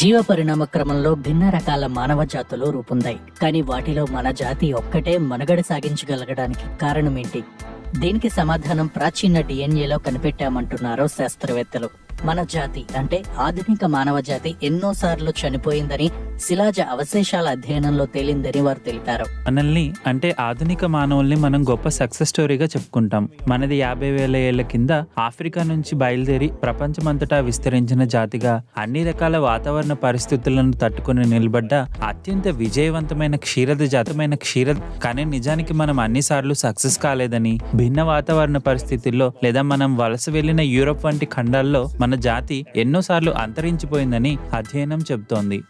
జీవ పరిణామ క్రమంలో భిన్న రకాల మానవ జాతులు రూపొందాయి. కానీ వాటిలో మన జాతి ఒక్కటే మనుగడ సాగించగలగడానికి కారణమేంటి? దీనికి సమాధానం ప్రాచీన డిఎన్ఏలో కనిపెట్టామంటున్నారు శాస్త్రవేత్తలు. మన జాతి అంటే ఆధునిక మానవ జాతి ఎన్నోసార్లు చనిపోయిందని శిలాజ అవశేషాల అధ్యయనంలో తేలిందని వారు తెలిపారు. మనల్ని అంటే ఆధునిక మానవుల్ని మనం గొప్ప సక్సెస్ స్టోరీగా చెప్పుకుంటాం. మనది 50,000 ఏళ్ల కింద ఆఫ్రికా నుంచి బయలుదేరి ప్రపంచమంతటా విస్తరించిన జాతిగా అన్ని రకాల వాతావరణ పరిస్థితులను తట్టుకుని నిలబడ్డ అత్యంత విజయవంతమైన క్షీరద. కానీ నిజానికి మనం అన్నిసార్లు సక్సెస్ కాలేదని, భిన్న వాతావరణ పరిస్థితుల్లో లేదా మనం వలస వెళ్లిన యూరోప్ వంటి ఖండాల్లో మన జాతి ఎన్నోసార్లు అంతరించిపోయిందని అధ్యయనం చెబుతోంది.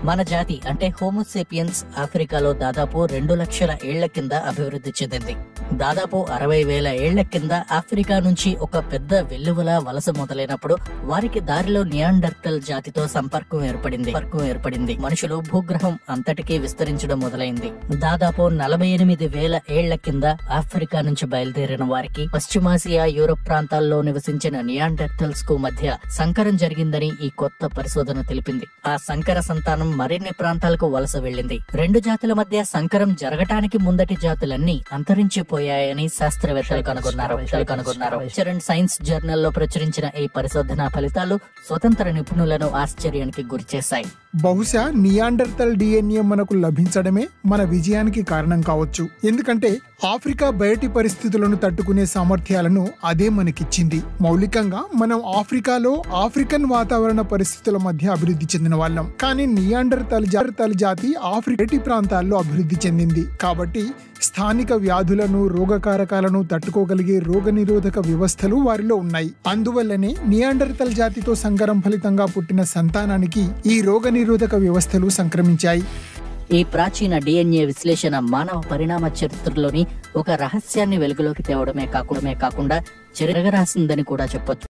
మన జాతి అంటే హోమోసేపియన్స్ ఆఫ్రికాలో దాదాపు 2 లక్షల ఏళ్ల కింద అభివృద్ధి చెందింది. దాదాపు 60,000 ఏళ్ల కింద ఆఫ్రికా నుంచి ఒక పెద్ద వెల్లువల వలస మొదలైనప్పుడు వారికి దారిలో నియాండర్టల్ జాతితో సంపర్కం ఏర్పడింది. మనుషులు భూగ్రహం అంతటికీ విస్తరించడం మొదలైంది. దాదాపు 48,000 ఏళ్ల కింద ఆఫ్రికా నుంచి బయలుదేరిన వారికి పశ్చిమాసియా, యూరోప్ ప్రాంతాల్లో నివసించిన నియాండర్టల్స్ కు మధ్య సంకరం జరిగిందని ఈ కొత్త పరిశోధన తెలిపింది. ఆ సంకర సంతానం మరిన్ని ప్రాంతాలకు వలస వెళ్లింది. రెండు జాతుల మధ్య సంకరం జరగటానికి ముందటి జాతులన్నీ అంతరించిపోయాయని శాస్త్రవేత్తలు కనుగొన్నారు. చరణ్ సైన్స్ జర్నల్లో ప్రచురించిన ఈ పరిశోధన ఫలితాలు స్వతంత్ర నిపుణులను ఆశ్చర్యానికి గురిచేశాయి. బహుశా నియాండర్తల్ డిఎన్ఏ మనకు లభించడమే మన విజయానికి కారణం కావచ్చు. ఎందుకంటే ఆఫ్రికా బయటి పరిస్థితులను తట్టుకునే సామర్థ్యాలను అదే మనకిచ్చింది. మౌలికంగా మనం ఆఫ్రికాలో ఆఫ్రికన్ వాతావరణ పరిస్థితుల మధ్య అభివృద్ధి చెందిన వాళ్ళం. కానీ నియాండర్తల్ జాతి ఆఫ్రికా ప్రాంతాల్లో అభివృద్ధి చెందింది. కాబట్టి స్థానిక వ్యాధులను, రోగకారకాలను తట్టుకోగలిగే రోగనిరోధక వ్యవస్థలు వారిలో ఉన్నాయి. అందువల్లనే నియాండర్తల్ జాతితో సంకరం ఫలితంగా పుట్టిన సంతానానికి ఈ రోగనిరోధక వ్యవస్థలు సంక్రమించాయి. ఈ ప్రాచీన డిఎన్ఏ విశ్లేషణ మానవ పరిణామ చరిత్రలోని ఒక రహస్యాన్ని వెలుగులోకి తేవడమే కాకుండా చెరగరాసిందని కూడా చెప్పొచ్చు.